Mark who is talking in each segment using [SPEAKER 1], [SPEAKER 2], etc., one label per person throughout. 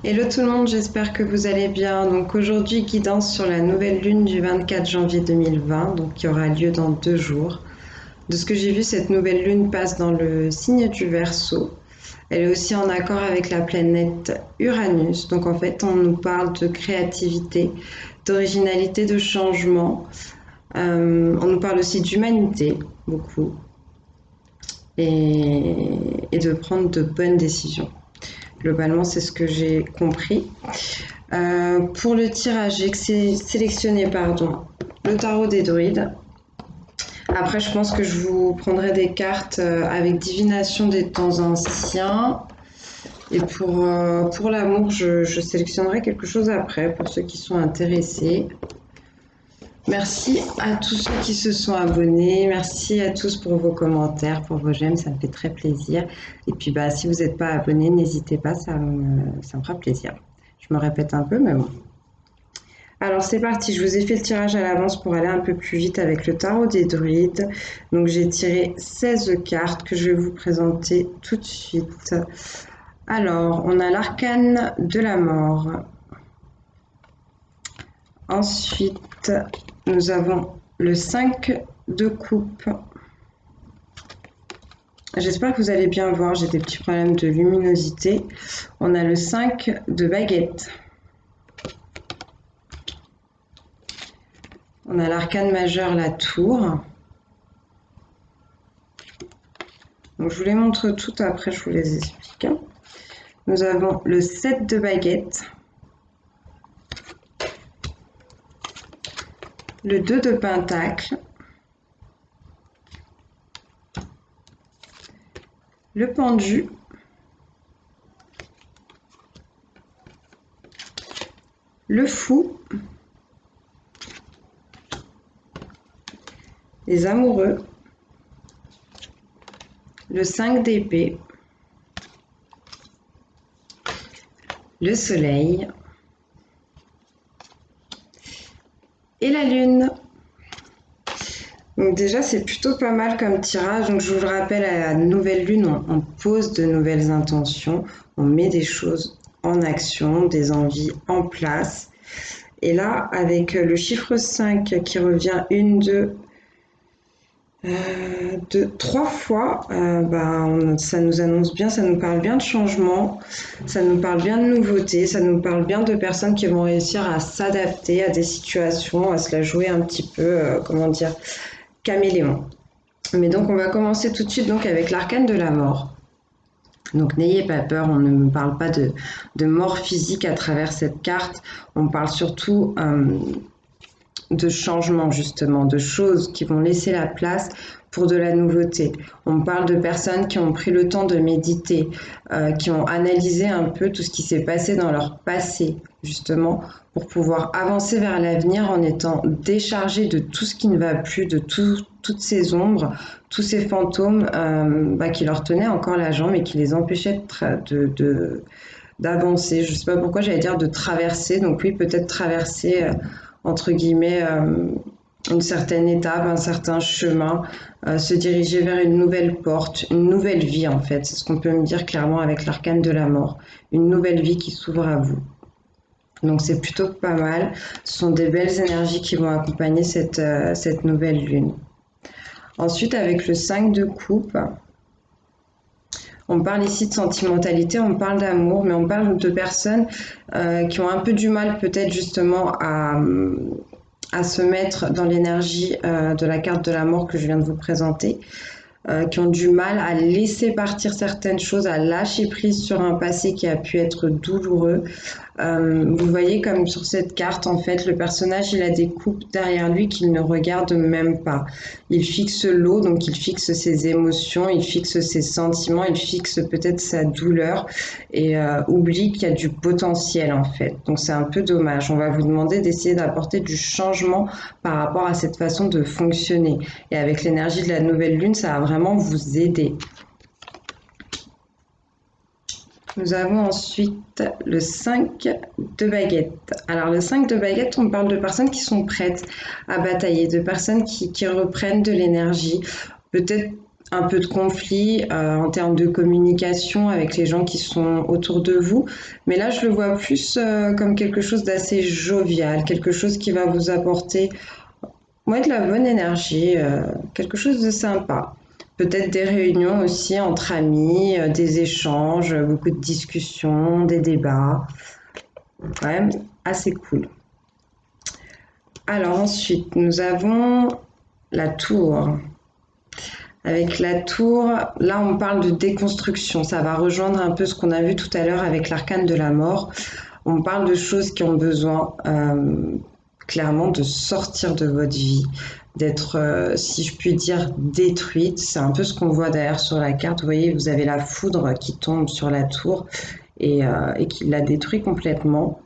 [SPEAKER 1] Hello tout le monde, j'espère que vous allez bien. Donc aujourd'hui, guidance sur la nouvelle lune du 24 janvier 2020, donc qui aura lieu dans 2 jours. De ce que j'ai vu, cette nouvelle lune passe dans le signe du Verseau. Elle est aussi en accord avec la planète Uranus. Donc en fait, on nous parle de créativité, d'originalité, de changement. On nous parle aussi d'humanité, beaucoup, et de prendre de bonnes décisions. Globalement, c'est ce que j'ai compris. Pour le tirage, j'ai sélectionné le tarot des druides. Après, je pense que je vous prendrai des cartes avec divination des temps anciens. Et pour l'amour, je sélectionnerai quelque chose après pour ceux qui sont intéressés. Merci à tous ceux qui se sont abonnés. Merci à tous pour vos commentaires, pour vos j'aime, ça me fait très plaisir. Et puis si vous n'êtes pas abonné, n'hésitez pas, ça me fera plaisir. Je me répète un peu, mais bon. Alors c'est parti, je vous ai fait le tirage à l'avance pour aller un peu plus vite avec le tarot des druides. Donc j'ai tiré 16 cartes que je vais vous présenter tout de suite. Alors, on a l'arcane de la mort. Ensuite, nous avons le 5 de coupe. J'espère que vous allez bien voir, j'ai des petits problèmes de luminosité. On a le 5 de baguette. On a l'arcane majeur, la tour. Donc, je vous les montre toutes, après je vous les explique. Nous avons le 7 de baguette. Le 2 de pentacle. Le pendu. Le fou. Les amoureux. Le 5 d'épée. Le soleil. Et la lune. Donc déjà, c'est plutôt pas mal comme tirage. Donc je vous le rappelle, à la nouvelle lune, on pose de nouvelles intentions, on met des choses en action, des envies en place. Et là, avec le chiffre 5 qui revient 1, 2, 3 fois, ça nous annonce bien, ça nous parle bien de changement, ça nous parle bien de nouveauté, ça nous parle bien de personnes qui vont réussir à s'adapter à des situations, à se la jouer un petit peu, caméléon. Mais donc on va commencer tout de suite donc avec l'arcane de la mort. Donc n'ayez pas peur, on ne me parle pas de mort physique à travers cette carte, on parle surtout de changement justement, de choses qui vont laisser la place pour de la nouveauté. On parle de personnes qui ont pris le temps de méditer, qui ont analysé un peu tout ce qui s'est passé dans leur passé, justement, pour pouvoir avancer vers l'avenir en étant déchargés de tout ce qui ne va plus, de toutes ces ombres, tous ces fantômes qui leur tenaient encore la jambe et qui les empêchaient d'avancer. Je ne sais pas pourquoi j'allais dire de traverser, donc oui, peut-être traverser entre guillemets une certaine étape, un certain chemin, se diriger vers une nouvelle porte, une nouvelle vie en fait. C'est ce qu'on peut me dire clairement avec l'arcane de la mort. Une nouvelle vie qui s'ouvre à vous. Donc c'est plutôt pas mal. Ce sont des belles énergies qui vont accompagner cette nouvelle lune. Ensuite, avec le 5 de coupe, on parle ici de sentimentalité, on parle d'amour, mais on parle de personnes qui ont un peu du mal peut-être justement à se mettre dans l'énergie de la carte de la mort que je viens de vous présenter, qui ont du mal à laisser partir certaines choses, à lâcher prise sur un passé qui a pu être douloureux. Vous voyez comme sur cette carte, en fait, le personnage, il a des coupes derrière lui qu'il ne regarde même pas. Il fixe l'eau, donc il fixe ses émotions, il fixe ses sentiments, il fixe peut-être sa douleur et oublie qu'il y a du potentiel, en fait. Donc c'est un peu dommage. On va vous demander d'essayer d'apporter du changement par rapport à cette façon de fonctionner. Et avec l'énergie de la nouvelle lune, ça va vraiment vous aider. Nous avons ensuite le 5 de baguette. Alors le 5 de baguette, on parle de personnes qui sont prêtes à batailler, de personnes qui reprennent de l'énergie, peut-être un peu de conflit en termes de communication avec les gens qui sont autour de vous. Mais là, je le vois plus comme quelque chose d'assez jovial, quelque chose qui va vous apporter ouais, de la bonne énergie, quelque chose de sympa. Peut-être des réunions aussi entre amis, des échanges, beaucoup de discussions, des débats. Quand même assez cool. Alors ensuite, nous avons la tour. Avec la tour, là on parle de déconstruction. Ça va rejoindre un peu ce qu'on a vu tout à l'heure avec l'arcane de la mort. On parle de choses qui ont besoin clairement de sortir de votre vie, d'être, si je puis dire, détruite. C'est un peu ce qu'on voit derrière sur la carte. Vous voyez, vous avez la foudre qui tombe sur la tour et qui la détruit complètement.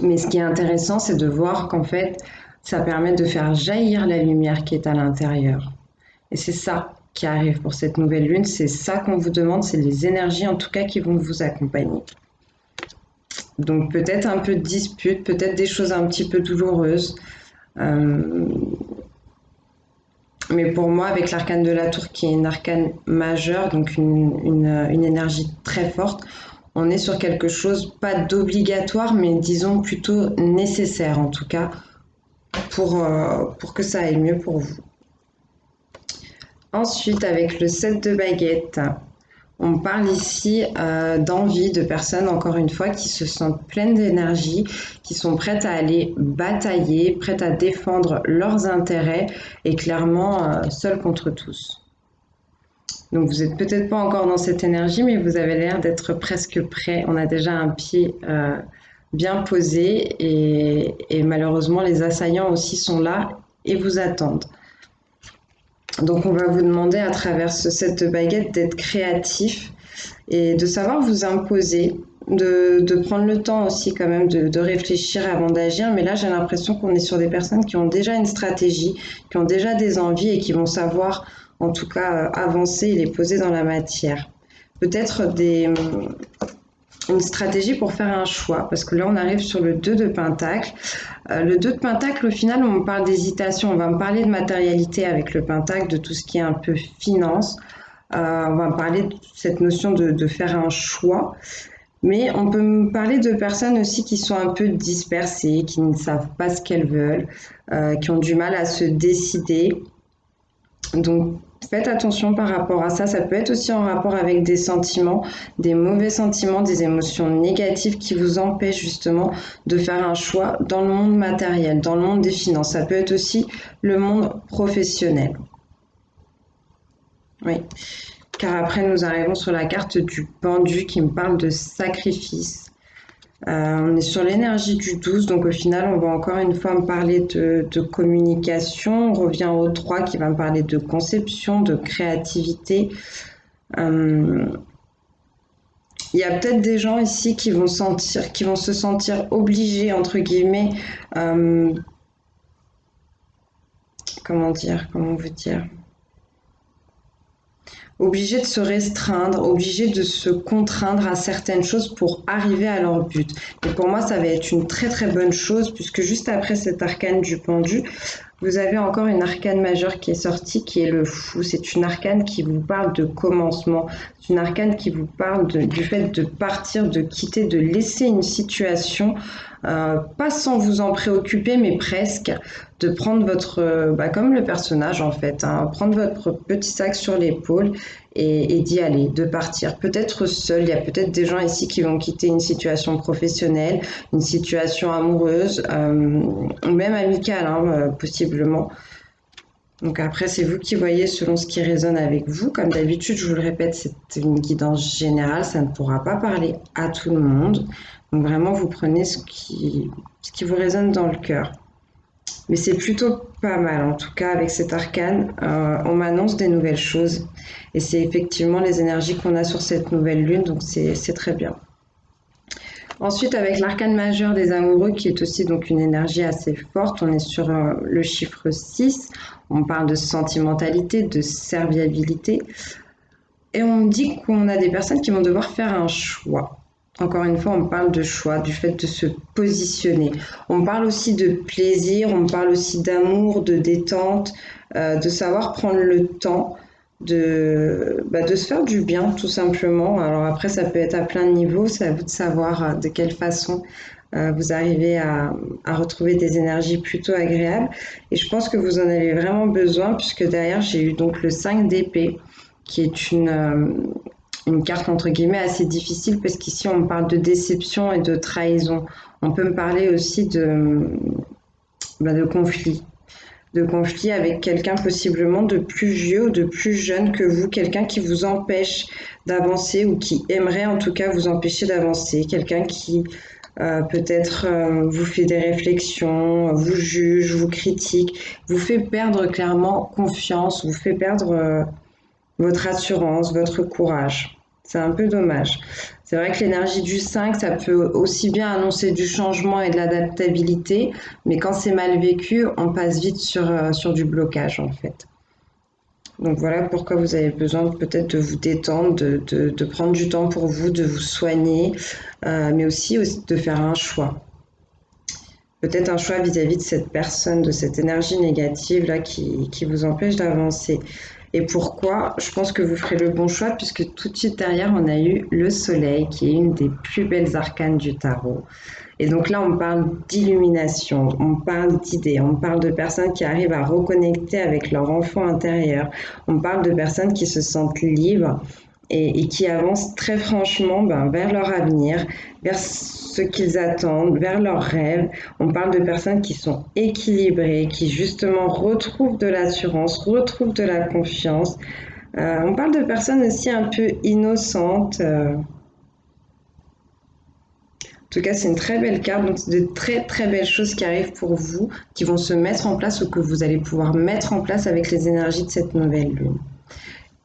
[SPEAKER 1] Mais ce qui est intéressant, c'est de voir qu'en fait, ça permet de faire jaillir la lumière qui est à l'intérieur. Et c'est ça qui arrive pour cette nouvelle lune, c'est ça qu'on vous demande, c'est les énergies en tout cas qui vont vous accompagner. Donc peut-être un peu de dispute, peut-être des choses un petit peu douloureuses. Euh, mais pour moi, avec l'arcane de la tour qui est une arcane majeure, donc une énergie très forte, on est sur quelque chose, pas d'obligatoire, mais disons plutôt nécessaire en tout cas, pour que ça aille mieux pour vous. Ensuite, avec le 7 de baguette, on parle ici d'envie de personnes, encore une fois, qui se sentent pleines d'énergie, qui sont prêtes à aller batailler, prêtes à défendre leurs intérêts et clairement seules contre tous. Donc vous n'êtes peut-être pas encore dans cette énergie, mais vous avez l'air d'être presque prêt. On a déjà un pied bien posé et malheureusement les assaillants aussi sont là et vous attendent. Donc on va vous demander à travers ce set de baguettes d'être créatif et de savoir vous imposer, de prendre le temps aussi quand même de réfléchir avant d'agir. Mais là j'ai l'impression qu'on est sur des personnes qui ont déjà une stratégie, qui ont déjà des envies et qui vont savoir en tout cas avancer et les poser dans la matière. Peut-être une stratégie pour faire un choix, parce que là on arrive sur le 2 de Pentacle. Le 2 de Pentacle, au final, on parle d'hésitation, on va me parler de matérialité avec le Pentacle, de tout ce qui est un peu finance, on va me parler de cette notion de faire un choix, mais on peut me parler de personnes aussi qui sont un peu dispersées, qui ne savent pas ce qu'elles veulent, qui ont du mal à se décider. Donc, faites attention par rapport à ça. Ça peut être aussi en rapport avec des sentiments, des mauvais sentiments, des émotions négatives qui vous empêchent justement de faire un choix dans le monde matériel, dans le monde des finances. Ça peut être aussi le monde professionnel. Oui, car après nous arrivons sur la carte du pendu qui me parle de sacrifice. On est sur l'énergie du 12, donc au final, on va encore une fois me parler de communication. On revient au 3 qui va me parler de conception, de créativité. Il y a peut-être des gens ici qui vont se sentir obligés, entre guillemets, comment vous dire, obligés de se restreindre, obligés de se contraindre à certaines choses pour arriver à leur but. Et pour moi, ça va être une très très bonne chose puisque juste après cet arcane du pendu, vous avez encore une arcane majeure qui est sortie, qui est le fou. C'est une arcane qui vous parle de commencement. C'est une arcane qui vous parle du fait de partir, de quitter, de laisser une situation, pas sans vous en préoccuper, mais presque, de prendre votre, comme le personnage en fait, hein, prendre votre petit sac sur l'épaule et d'y aller, de partir. Peut-être seul, il y a peut-être des gens ici qui vont quitter une situation professionnelle, une situation amoureuse, ou même amicale, hein, possiblement. Donc après, c'est vous qui voyez selon ce qui résonne avec vous. Comme d'habitude, je vous le répète, c'est une guidance générale, ça ne pourra pas parler à tout le monde. Donc vraiment, vous prenez ce qui vous résonne dans le cœur. Mais c'est plutôt pas mal, en tout cas avec cet arcane, on m'annonce des nouvelles choses. Et c'est effectivement les énergies qu'on a sur cette nouvelle lune, donc c'est très bien. Ensuite, avec l'arcane majeur des amoureux, qui est aussi donc une énergie assez forte, on est sur le chiffre 6. On parle de sentimentalité, de serviabilité. Et on me dit qu'on a des personnes qui vont devoir faire un choix. Encore une fois, on parle de choix, du fait de se positionner. On parle aussi de plaisir, on parle aussi d'amour, de détente, de savoir prendre le temps de se faire du bien, tout simplement. Alors après, ça peut être à plein de niveaux, c'est à vous de savoir de quelle façon vous arrivez à retrouver des énergies plutôt agréables. Et je pense que vous en avez vraiment besoin, puisque derrière, j'ai eu donc le 5 d'épée, qui est une carte entre guillemets assez difficile, parce qu'ici, on parle de déception et de trahison. On peut me parler aussi de conflit. De conflit avec quelqu'un possiblement de plus vieux ou de plus jeune que vous, quelqu'un qui vous empêche d'avancer ou qui aimerait en tout cas vous empêcher d'avancer, quelqu'un qui peut-être vous fait des réflexions, vous juge, vous critique, vous fait perdre clairement confiance, vous fait perdre votre assurance, votre courage. C'est un peu dommage. C'est vrai que l'énergie du 5, ça peut aussi bien annoncer du changement et de l'adaptabilité, mais quand c'est mal vécu, on passe vite sur du blocage en fait. Donc voilà pourquoi vous avez besoin peut-être de vous détendre, de prendre du temps pour vous, de vous soigner, mais aussi de faire un choix. Peut-être un choix vis-à-vis de cette personne, de cette énergie négative là qui vous empêche d'avancer. Et pourquoi? Je pense que vous ferez le bon choix puisque tout de suite derrière, on a eu le soleil qui est une des plus belles arcanes du tarot. Et donc là, on parle d'illumination, on parle d'idées, on parle de personnes qui arrivent à reconnecter avec leur enfant intérieur, on parle de personnes qui se sentent libres et qui avancent très franchement vers leur avenir, vers ce qu'ils attendent, vers leurs rêves. On parle de personnes qui sont équilibrées, qui justement retrouvent de l'assurance, retrouvent de la confiance. On parle de personnes aussi un peu innocentes. En tout cas, c'est une très belle carte, donc c'est de très très belles choses qui arrivent pour vous, qui vont se mettre en place ou que vous allez pouvoir mettre en place avec les énergies de cette nouvelle lune.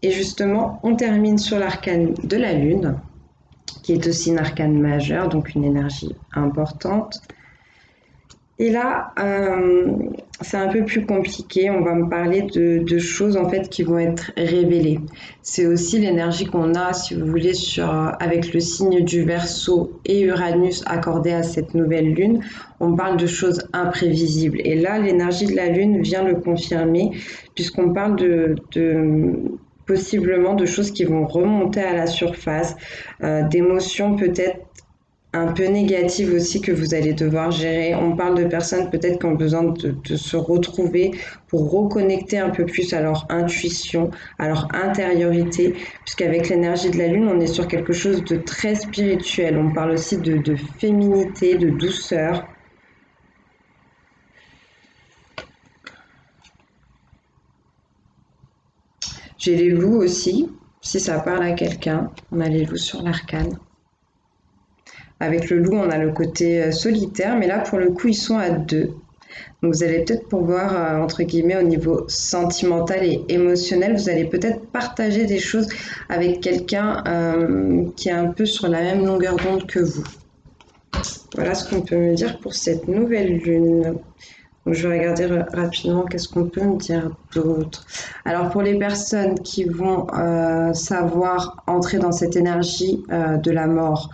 [SPEAKER 1] Et justement, on termine sur l'arcane de la lune, qui est aussi une arcane majeure, donc une énergie importante. Et là, c'est un peu plus compliqué. On va me parler de choses en fait qui vont être révélées. C'est aussi l'énergie qu'on a, si vous voulez, avec le signe du Verseau et Uranus accordé à cette nouvelle lune. On parle de choses imprévisibles. Et là, l'énergie de la lune vient le confirmer, puisqu'on parle possiblement de choses qui vont remonter à la surface, d'émotions peut-être un peu négative aussi que vous allez devoir gérer. On parle de personnes peut-être qui ont besoin de se retrouver pour reconnecter un peu plus à leur intuition, à leur intériorité, puisqu'avec l'énergie de la lune, on est sur quelque chose de très spirituel. On parle aussi de féminité, de douceur. J'ai les loups aussi, si ça parle à quelqu'un. On a les loups sur l'arcane. Avec le loup, on a le côté solitaire, mais là, pour le coup, ils sont à deux. Donc, vous allez peut-être pouvoir, entre guillemets, au niveau sentimental et émotionnel, vous allez peut-être partager des choses avec quelqu'un qui est un peu sur la même longueur d'onde que vous. Voilà ce qu'on peut me dire pour cette nouvelle lune. Donc, je vais regarder rapidement qu'est-ce qu'on peut me dire d'autre. Alors, pour les personnes qui vont savoir entrer dans cette énergie de la mort,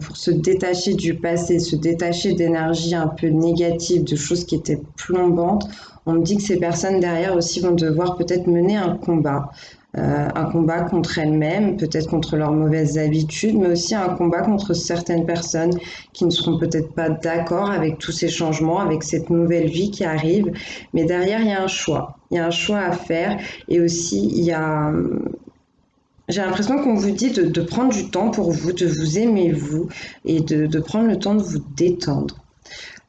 [SPEAKER 1] pour se détacher du passé, se détacher d'énergie un peu négative, de choses qui étaient plombantes. On me dit que ces personnes derrière aussi vont devoir peut-être mener un combat contre elles-mêmes, peut-être contre leurs mauvaises habitudes, mais aussi un combat contre certaines personnes qui ne seront peut-être pas d'accord avec tous ces changements, avec cette nouvelle vie qui arrive. Mais derrière, il y a un choix. Il y a un choix à faire et aussi il y a j'ai l'impression qu'on vous dit de prendre du temps pour vous, de vous aimer vous et de prendre le temps de vous détendre.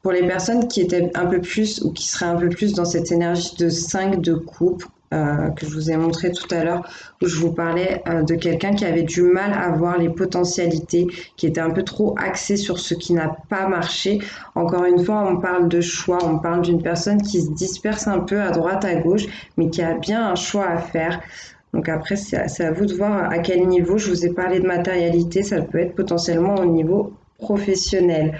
[SPEAKER 1] Pour les personnes qui étaient un peu plus ou qui seraient un peu plus dans cette énergie de 5 de coupe que je vous ai montré tout à l'heure, où je vous parlais de quelqu'un qui avait du mal à voir les potentialités, qui était un peu trop axé sur ce qui n'a pas marché. Encore une fois, on parle de choix, on parle d'une personne qui se disperse un peu à droite, à gauche, mais qui a bien un choix à faire. Donc après, c'est à vous de voir à quel niveau. Je vous ai parlé de matérialité, ça peut être potentiellement au niveau professionnel.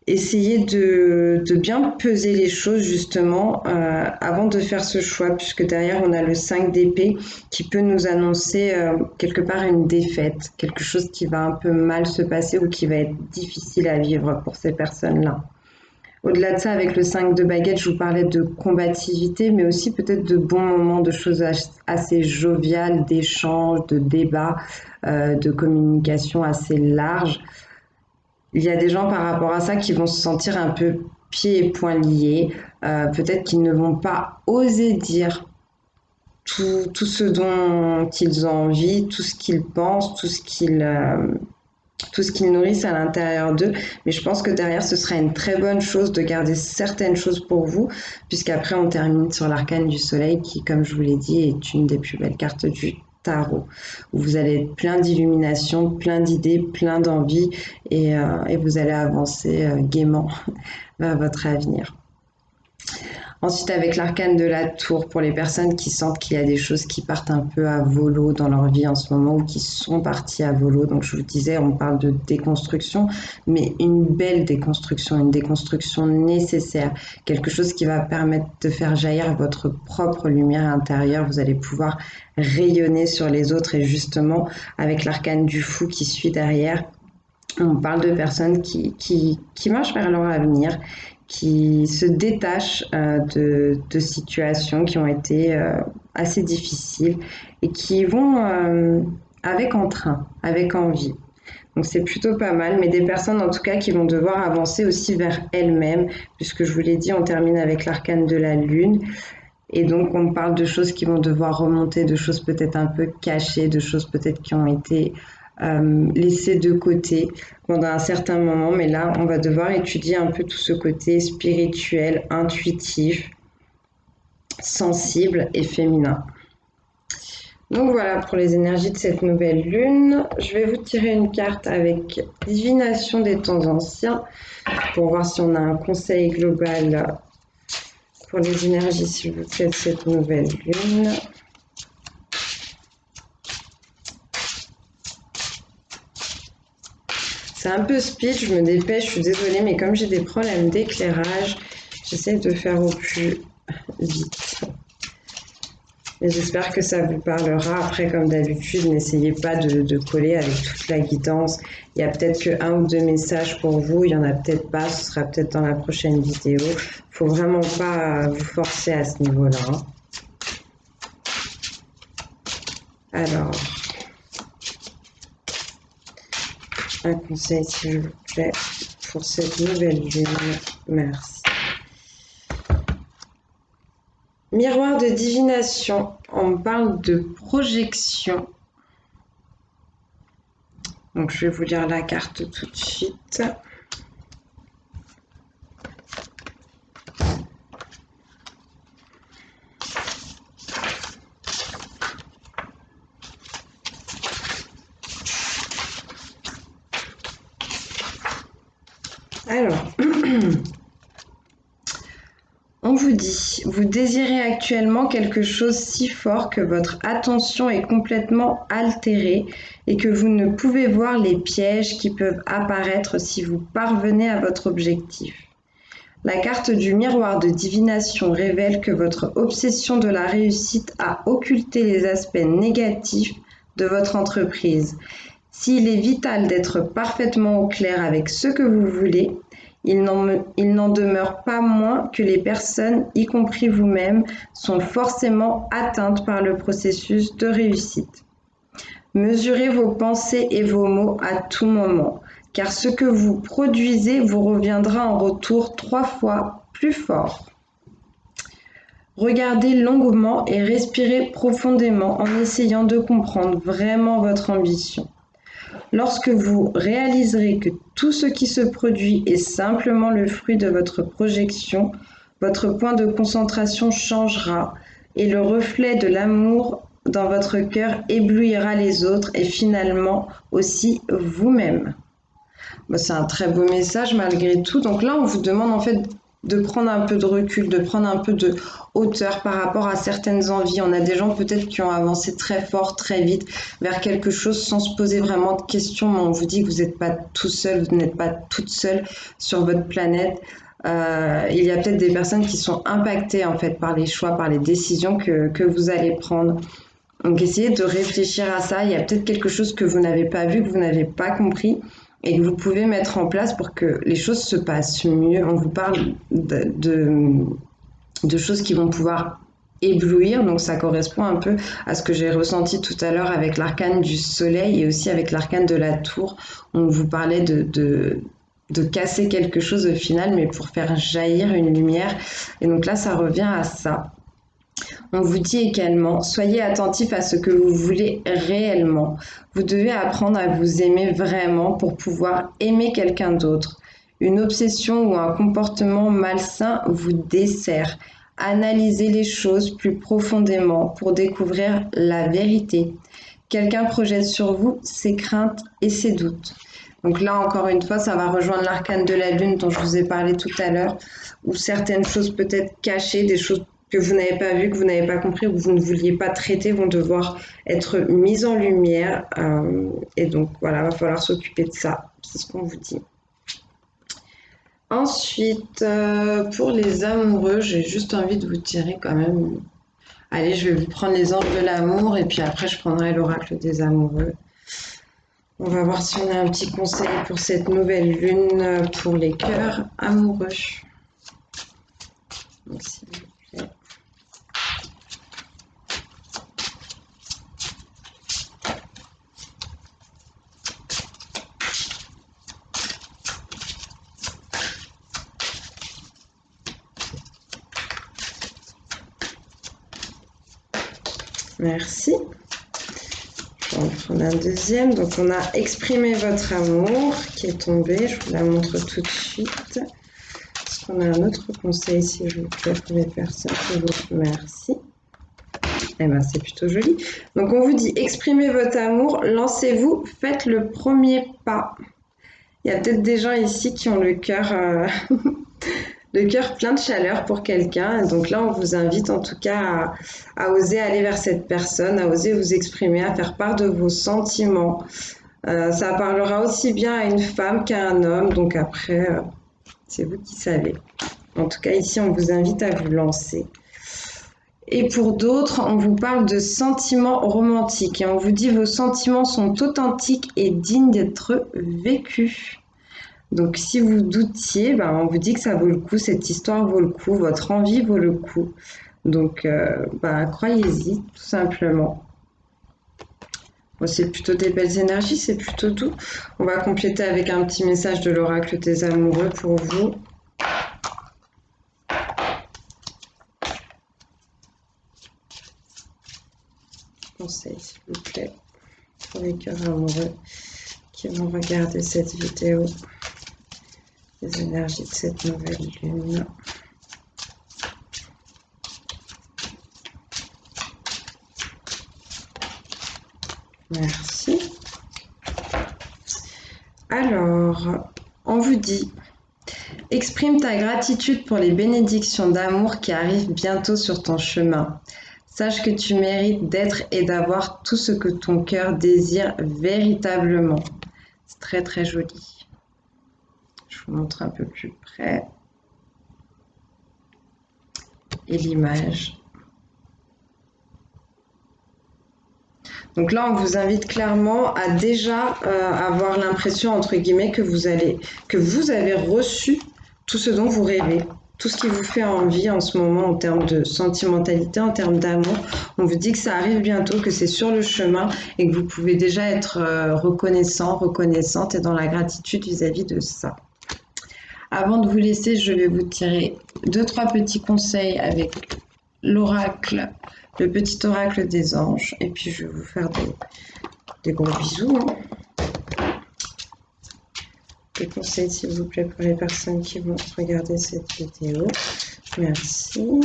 [SPEAKER 1] Essayez de bien peser les choses justement avant de faire ce choix, puisque derrière on a le 5 d'épée qui peut nous annoncer quelque part une défaite, quelque chose qui va un peu mal se passer ou qui va être difficile à vivre pour ces personnes-là. Au-delà de ça, avec le 5 de baguette, je vous parlais de combativité, mais aussi peut-être de bons moments, de choses assez joviales, d'échanges, de débats, de communication assez large. Il y a des gens par rapport à ça qui vont se sentir un peu pieds et poings liés, peut-être qu'ils ne vont pas oser dire tout ce dont ils ont envie, tout ce qu'ils pensent, tout ce qu'ils nourrissent à l'intérieur d'eux. Mais je pense que derrière, ce sera une très bonne chose de garder certaines choses pour vous, puisqu'après, on termine sur l'arcane du soleil, qui, comme je vous l'ai dit, est une des plus belles cartes du tarot, où vous allez être plein d'illumination, plein d'idées, plein d'envie, et vous allez avancer gaiement vers votre avenir. Ensuite, avec l'arcane de la tour, pour les personnes qui sentent qu'il y a des choses qui partent un peu à volo dans leur vie en ce moment ou qui sont parties à volo. Donc, je vous disais, on parle de déconstruction, mais une belle déconstruction, une déconstruction nécessaire. Quelque chose qui va permettre de faire jaillir votre propre lumière intérieure. Vous allez pouvoir rayonner sur les autres et justement, avec l'arcane du fou qui suit derrière, on parle de personnes qui marchent vers leur avenir, qui se détachent de situations qui ont été assez difficiles et qui vont avec entrain, avec envie. Donc c'est plutôt pas mal, mais des personnes en tout cas qui vont devoir avancer aussi vers elles-mêmes, puisque je vous l'ai dit, on termine avec l'arcane de la lune. Et donc on parle de choses qui vont devoir remonter, de choses peut-être un peu cachées, de choses peut-être qui ont été laissées de côté pendant un certain moment. Mais là, on va devoir étudier un peu tout ce côté spirituel, intuitif, sensible et féminin. Donc voilà pour les énergies de cette nouvelle lune. Je vais vous tirer une carte avec divination des temps anciens pour voir si on a un conseil global pour les énergies, s'il vous plaît, de cette nouvelle lune. C'est un peu speed, je me dépêche, je suis désolée, mais comme j'ai des problèmes d'éclairage, j'essaie de faire au plus vite. Mais j'espère que ça vous parlera. Après, comme d'habitude, n'essayez pas de coller avec toute la guidance. Il y a peut-être que 1 ou 2 messages pour vous, il n'y en a peut-être pas, ce sera peut-être dans la prochaine vidéo. Il ne faut vraiment pas vous forcer à ce niveau-là. Alors, un conseil s'il vous plaît pour cette nouvelle lune. Merci. Miroir de divination, on parle de projection. Donc je vais vous lire la carte tout de suite. Alors, on vous dit, vous désirez actuellement quelque chose si fort que votre attention est complètement altérée et que vous ne pouvez voir les pièges qui peuvent apparaître si vous parvenez à votre objectif. La carte du miroir de divination révèle que votre obsession de la réussite a occulté les aspects négatifs de votre entreprise. S'il est vital d'être parfaitement au clair avec ce que vous voulez, il n'en demeure pas moins que les personnes, y compris vous-même, sont forcément atteintes par le processus de réussite. Mesurez vos pensées et vos mots à tout moment, car ce que vous produisez vous reviendra en retour 3 fois plus fort. Regardez longuement et respirez profondément en essayant de comprendre vraiment votre ambition. Lorsque vous réaliserez que tout ce qui se produit est simplement le fruit de votre projection, votre point de concentration changera et le reflet de l'amour dans votre cœur éblouira les autres et finalement aussi vous-même. C'est un très beau message malgré tout. Donc là, on vous demande en fait de prendre un peu de recul, de prendre un peu de hauteur par rapport à certaines envies. On a des gens peut-être qui ont avancé très fort, très vite vers quelque chose sans se poser vraiment de questions, mais on vous dit que vous n'êtes pas tout seul, vous n'êtes pas toute seule sur votre planète. Il y a peut-être des personnes qui sont impactées en fait par les choix, par les décisions que vous allez prendre. Donc essayez de réfléchir à ça. Il y a peut-être quelque chose que vous n'avez pas vu, que vous n'avez pas compris. et que vous pouvez mettre en place pour que les choses se passent mieux. On vous parle de choses qui vont pouvoir éblouir, donc ça correspond un peu à ce que j'ai ressenti tout à l'heure avec l'arcane du soleil et aussi avec l'arcane de la tour. On vous parlait de casser quelque chose au final, mais pour faire jaillir une lumière. Et donc là, ça revient à ça. On vous dit également, soyez attentif à ce que vous voulez réellement. Vous devez apprendre à vous aimer vraiment pour pouvoir aimer quelqu'un d'autre. Une obsession ou un comportement malsain vous dessert. Analysez les choses plus profondément pour découvrir la vérité. Quelqu'un projette sur vous ses craintes et ses doutes. Donc là, encore une fois, ça va rejoindre l'arcane de la lune dont je vous ai parlé tout à l'heure, où certaines choses peut-être cachées, des choses que vous n'avez pas vues, que vous n'avez pas compris, ou que vous ne vouliez pas traiter, vont devoir être mises en lumière. Et donc voilà, il va falloir s'occuper de ça. C'est ce qu'on vous dit. Ensuite, pour les amoureux, j'ai juste envie de vous tirer quand même. Allez, je vais vous prendre les anges de l'amour et puis après, je prendrai l'oracle des amoureux. On va voir si on a un petit conseil pour cette nouvelle lune pour les cœurs amoureux. Donc, s'il vous plaît. Merci. Je vais en prendre un deuxième. Donc, on a exprimé votre amour qui est tombé. Je vous la montre tout de suite. Est-ce qu'on a un autre conseil, s'il vous plaît, pour les personnes qui vous... Merci. Eh ben, c'est plutôt joli. Donc, on vous dit, exprimez votre amour, lancez-vous, faites le premier pas. Il y a peut-être des gens ici qui ont le cœur plein de chaleur pour quelqu'un. Donc là, on vous invite en tout cas à oser aller vers cette personne, à oser vous exprimer, à faire part de vos sentiments. Ça parlera aussi bien à une femme qu'à un homme. Donc après, c'est vous qui savez. En tout cas, ici, on vous invite à vous lancer. Et pour d'autres, on vous parle de sentiments romantiques et on vous dit vos sentiments sont authentiques et dignes d'être vécus. Donc si vous doutiez, on vous dit que ça vaut le coup, cette histoire vaut le coup, votre envie vaut le coup. Donc croyez-y tout simplement. Bon, c'est plutôt des belles énergies, c'est plutôt doux. On va compléter avec un petit message de l'oracle des amoureux pour vous. Conseil, s'il vous plaît, pour les cœurs amoureux qui vont regarder cette vidéo. Les énergies de cette nouvelle lune. Merci. Alors, on vous dit, exprime ta gratitude pour les bénédictions d'amour qui arrivent bientôt sur ton chemin. Sache que tu mérites d'être et d'avoir tout ce que ton cœur désire véritablement. C'est très très joli. Je vous montre un peu plus près. Et l'image. Donc là, on vous invite clairement à déjà avoir l'impression, entre guillemets, que vous avez reçu tout ce dont vous rêvez, tout ce qui vous fait envie en ce moment en termes de sentimentalité, en termes d'amour. On vous dit que ça arrive bientôt, que c'est sur le chemin et que vous pouvez déjà être reconnaissant, reconnaissante et dans la gratitude vis-à-vis de ça. Avant de vous laisser, je vais vous tirer 2-3 petits conseils avec l'oracle, le petit oracle des anges, et puis je vais vous faire des gros bisous. Des conseils, s'il vous plaît, pour les personnes qui vont regarder cette vidéo. Merci.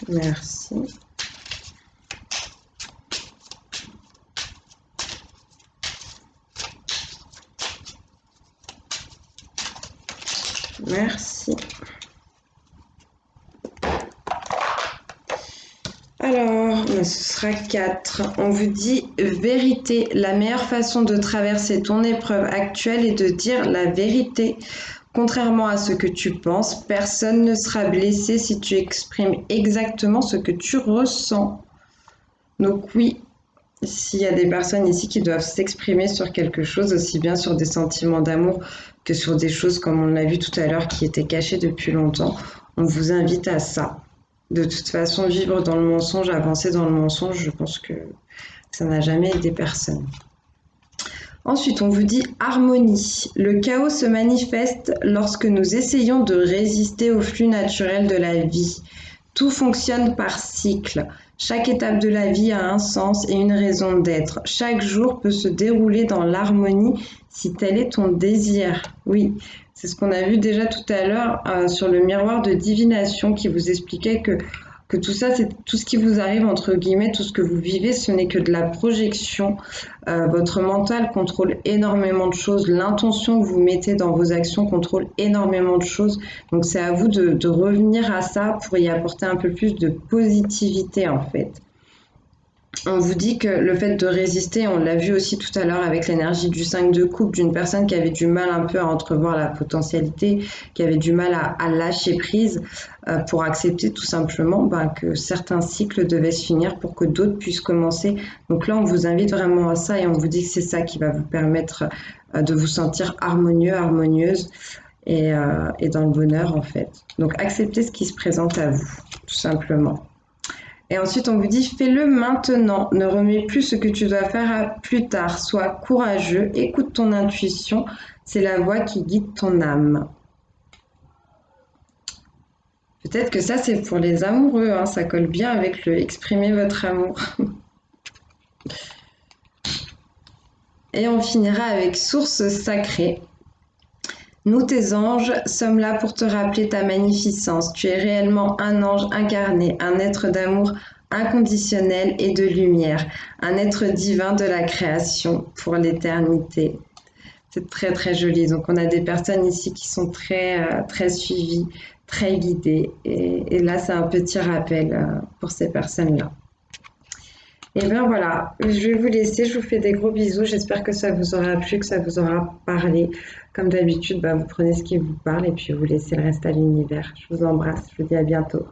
[SPEAKER 1] Merci. Merci. Alors, ce sera 4. On vous dit vérité. La meilleure façon de traverser ton épreuve actuelle est de dire la vérité. Contrairement à ce que tu penses, personne ne sera blessé si tu exprimes exactement ce que tu ressens. Donc oui, S'il y a des personnes ici qui doivent s'exprimer sur quelque chose, aussi bien sur des sentiments d'amour que sur des choses, comme on l'a vu tout à l'heure, qui étaient cachées depuis longtemps, on vous invite à ça. De toute façon, vivre dans le mensonge, avancer dans le mensonge, je pense que ça n'a jamais aidé personne. Ensuite, on vous dit harmonie. Le chaos se manifeste lorsque nous essayons de résister au flux naturel de la vie. Tout fonctionne par cycle. Chaque étape de la vie a un sens et une raison d'être. Chaque jour peut se dérouler dans l'harmonie si tel est ton désir. Oui, c'est ce qu'on a vu déjà tout à l'heure sur le miroir de divination qui vous expliquait que tout ça, c'est tout ce qui vous arrive, entre guillemets, tout ce que vous vivez, ce n'est que de la projection. Votre mental contrôle énormément de choses. L'intention que vous mettez dans vos actions contrôle énormément de choses. Donc c'est à vous de revenir à ça pour y apporter un peu plus de positivité en fait. On vous dit que le fait de résister, on l'a vu aussi tout à l'heure avec l'énergie du 5 de coupe, d'une personne qui avait du mal un peu à entrevoir la potentialité, qui avait du mal à lâcher prise pour accepter tout simplement que certains cycles devaient se finir pour que d'autres puissent commencer. Donc là, on vous invite vraiment à ça et on vous dit que c'est ça qui va vous permettre de vous sentir harmonieux, harmonieuse et dans le bonheur en fait. Donc acceptez ce qui se présente à vous, tout simplement. Et ensuite, on vous dit fais-le maintenant, ne remets plus ce que tu dois faire à plus tard, sois courageux, écoute ton intuition, c'est la voix qui guide ton âme. Peut-être que ça, c'est pour les amoureux, hein, ça colle bien avec le exprimer votre amour. Et on finira avec source sacrée. Nous, tes anges, sommes là pour te rappeler ta magnificence. Tu es réellement un ange incarné, un être d'amour inconditionnel et de lumière, un être divin de la création pour l'éternité. C'est très très joli. Donc on a des personnes ici qui sont très suivies, très guidées. Et là, c'est un petit rappel pour ces personnes-là. Et bien voilà, je vais vous laisser, je vous fais des gros bisous, j'espère que ça vous aura plu, que ça vous aura parlé. Comme d'habitude, vous prenez ce qui vous parle et puis vous laissez le reste à l'univers. Je vous embrasse, je vous dis à bientôt.